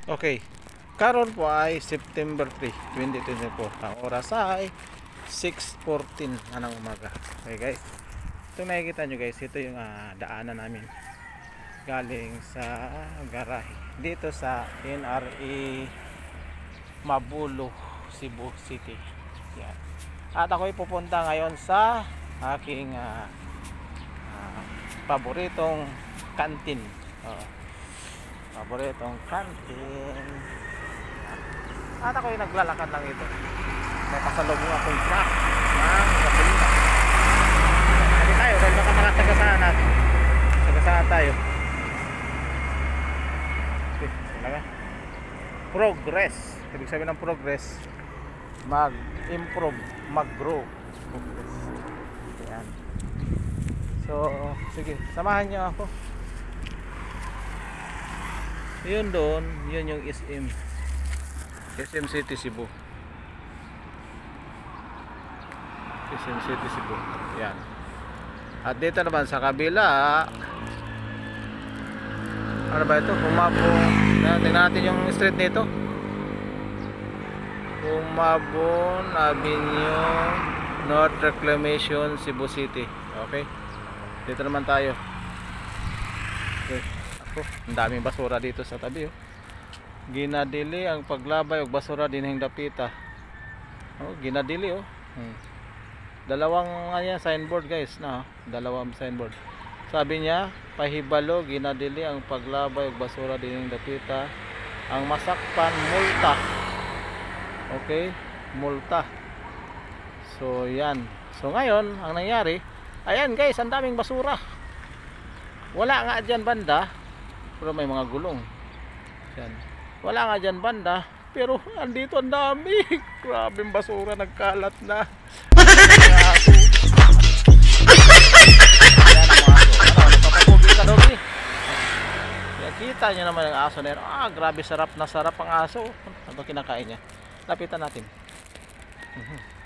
Okay. Karon po ay September 3, 2024. Ang oras ay 6:14 na ng umaga. Okay guys. Ito nakikita nyo guys, ito yung daanan namin galing sa garahe dito sa NRA Mabulo, Cebu City. Yan. At ako ay pupunta ngayon sa aking paboritong kantin. Paboritong kantin. At ako ay naglalakad lang ito. May pasalubong akong truck ng gasolina. Hindi tayo dahil baka makatagasaan natin. Tagasaan tayo. Okay, talaga. Progress. Ibig sabihin ng progress, mag-improve, mag-grow. Progress. Yan. So, sige, samahan niyo ako. Yun doon, yun yung SM City Cebu. SM City Cebu. Yan. At dito naman sa kabila, ano ba ito? Tingnan natin yung street nito. Umabon Avenue, North Reclamation, Cebu City. Okay. Dito naman tayo. Okay. Ang daming basura dito sa tabi ginadili ang paglabay og basura dinhing dapita. Ginadili dalawang signboard guys na dalawang signboard. Sabi niya pahibalo ginadili ang paglabay og basura dinhing dapita, ang masakpan multa. Okay, multa. So yan. So ngayon ang nangyari, ayan guys, ang daming basura. Wala nga dyan banda, pero may mga gulong. Yan. Wala nga dyan banda, pero andito ang dami. Grabing basura, nagkalat na. Ayan ang aso. Napapapugi ka daw kita nyo naman ang aso na yun. Grabe sarap na sarap ang aso. Ano ba kinakain niya? Lapitan natin.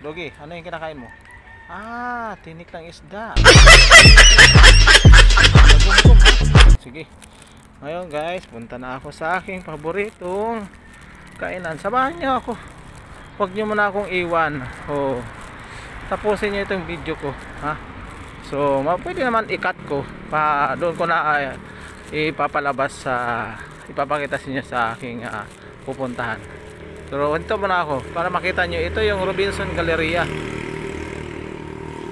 Dogi, ano yung kinakain mo? Tinik ng isda. Nagumgum ha. Sige. Ngayon guys, punta na ako sa aking paboritong kainan. Samahan niyo ako. Huwag niyo muna akong iwan. Tapusin niyo itong video ko, ha? So, pwede naman i-cut ko. Doon ko na ipapalabas ipapakita sa inyo sa aking pupuntahan. So, ito muna ako para makita niyo. Ito yung Robinson Galleria.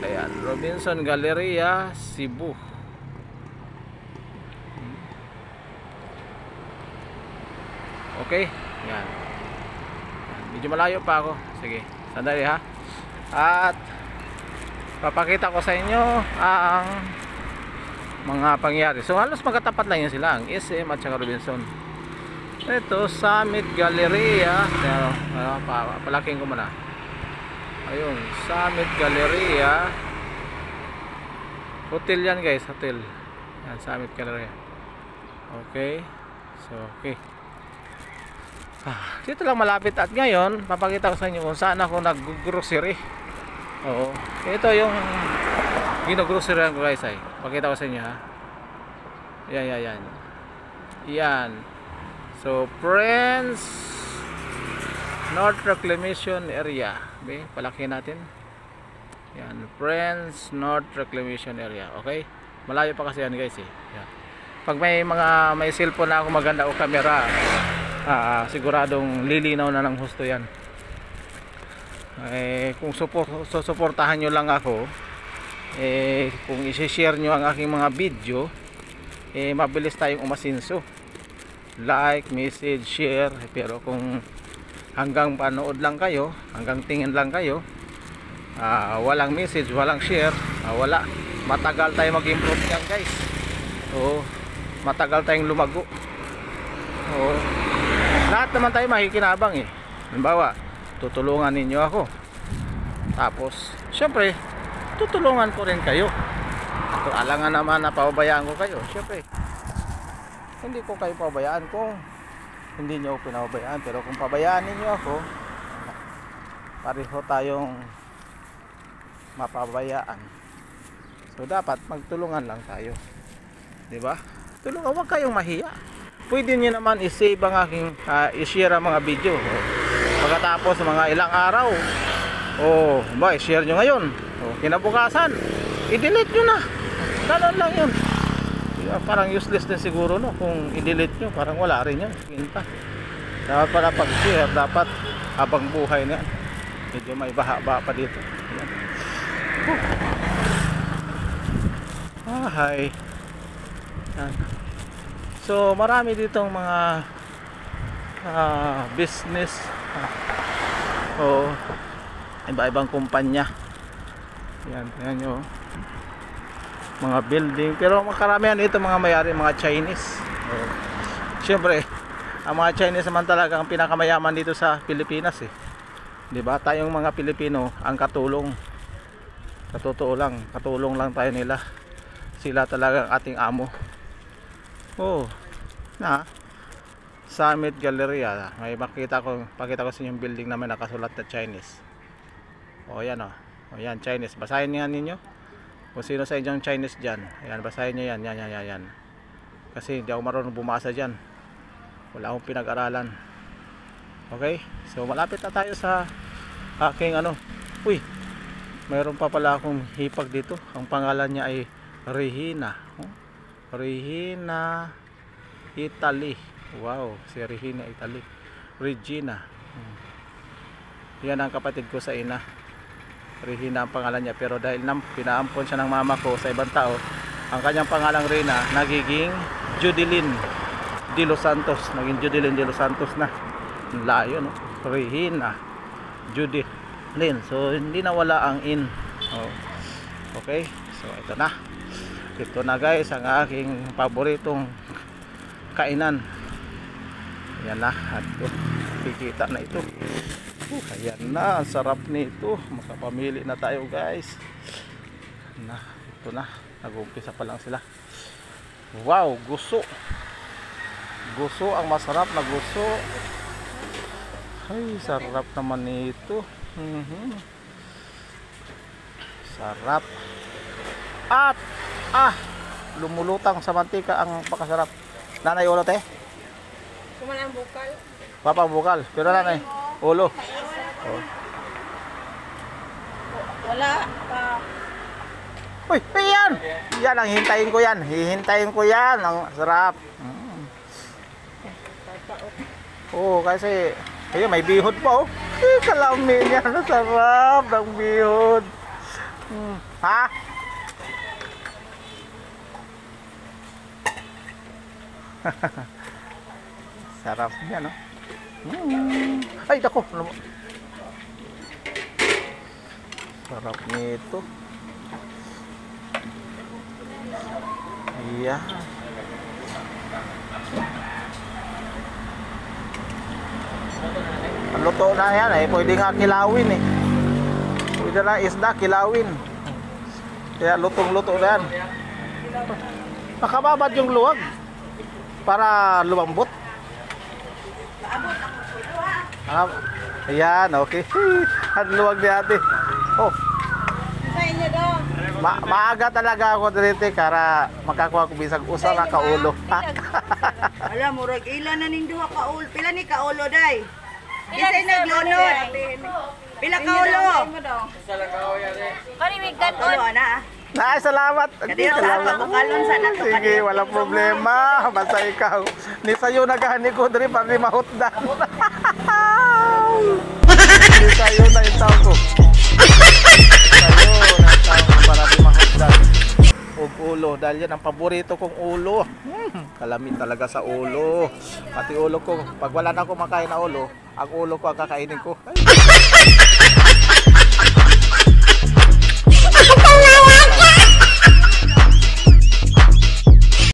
Ayan, Robinson Galleria, Cebu. Okay, yan. Medyo malayo pa ako. Sige, sandali ha. At papakita ko sa inyo ang mga pangyayari. So halos magkatapat lang yun sila, ang SM at saka Robinson. Ito, Summit Galleria. Palaking ko muna. Ayun, Summit Galleria. Hotel yan guys, hotel. Yan, Summit Galleria. Okay. So, okay. Dito lang malapit at ngayon papakita ko sa inyo kung saan ako nag-grocery. Ito yung gino-grocery ko guys ay. Pakita ko sa inyo ha. Yan. So Friends North Reclamation Area. Okay, palaki natin. Yan, Friends North Reclamation Area. Okay? Malayo pa kasi yan guys eh. Yan. Pag may cellphone na ako maganda o camera, siguradong lilinaw na ng husto yan. Kung suportahan nyo lang ako, kung isi-share nyo ang aking mga video, mabilis tayong umasinso. Like, message, share. Pero kung hanggang panood lang kayo, hanggang tingin lang kayo, walang message, walang share, wala, matagal tayo mag-improve yan guys. Matagal tayong lumago. Lahat naman tayo makikinabang eh. Halimbawa, tutulungan ninyo ako. Tapos, syempre, tutulungan ko rin kayo. Kung alangan naman na pababayaan ko kayo, syempre, hindi ko kayo pabayaan kung hindi nyo pinabayaan. Pero kung pabayaan ninyo ako, pareho tayong mapabayaan. So dapat magtulungan lang tayo, 'di ba? Tulungan, huwag kayong mahiya. pwede nyo naman i-save ang aking i-share ang mga video. Pagkatapos mga ilang araw, i-share nyo ngayon. Kinabukasan, i-delete nyo na. Ganon lang yun. Parang useless din siguro, no? Kung i-delete nyo, parang wala rin yun. Kinta. Dapat pala pag-share, dapat habang buhay na yan. Medyo may baha-baha pa dito. Hi. So marami ditong mga business, iba-ibang kumpanya. Yan nyo, mga building, pero makaramihan ito mga may-ari, mga Chinese. Siyempre ang mga Chinese naman talaga ang pinakamayaman dito sa Pilipinas, diba? Tayong mga Pilipino ang katulong, sa totoo lang, katulong lang tayo nila. Sila talaga ang ating amo. Summit Galleria, may pakita ko sa inyo yung building naman nakasulat na Chinese. Yan yan, Chinese. Basahin niyo ninyo kung sino sa inyong Chinese dyan. Ayan, basahin nyo yan. Yan. Kasi hindi ako marunong bumasa dyan, wala akong pinag-aralan. Okay, so malapit na tayo sa aking mayroon pa pala akong hipag dito. Ang pangalan niya ay Regina. Regina Italy. Wow, si Regina Italy. Regina. Yan ang kapatid ko sa ina. Regina ang pangalan niya, pero dahil pinaampon siya ng mama ko sa ibang tao, ang kanyang pangalang Reyna nagiging Judeline de los Santos. Naging Judeline de los Santos na. Layo, no? Regina Judeline. So hindi nawala ang in. Okay, so ito na guys ang aking paboritong kainan. Yan na, at kikita na ito. Ayan na, ang sarap nito. Makapamili na tayo guys. Ito na, nag-umpisa pa lang sila. Wow, guso. Guso, ang masarap na guso. Ay, sarap naman nito. Sarap. At lumulutang sa mantika ang pakasarap. Nanay, ulo te? Kumalang bukal. Papa bukal. Pero nanay, ulo. Wala pa. Uy, yan! Yan ang hintayin ko yan. Hihintayin ko yan. Ang sarap. Kasi may bihod pa, kalamin yan. Ang sarap ng bihod. Ha? Sarap niya, no? Ay, dako. Sarap nito. Iya. Luto na yan, pwede nga kilawin, pwede na isda kilawin, kaya lutong-luto na yan. Nakababad yung luwag para lumambot. Ayan, okay. Ang luwag ni ate. Sa inyo daw. Maaga talaga ako dito para makakuha ko bisag usa na kaulo. Alam mo, ilan na ning duha ka ulo? Pila ni ka ulo day? Isa naglunod. Pila ka ulo? Isa lang ka ulo yan. Kanimigdan ulo ana. Salamat. Salamat kalon sa nato. Sige, walang problema. Basta ikaw. Ni sayo nagani ko diri para di mahutdan. Ni sayo na itaw ko. Sayo na itaw ko para di mahutdan. Ulo, dahil yan ang paborito kong ulo. Kalamit talaga sa ulo. Pati ulo ko, pag wala na ako makain na ulo, ang ulo ko ang kakainin ko. Ay.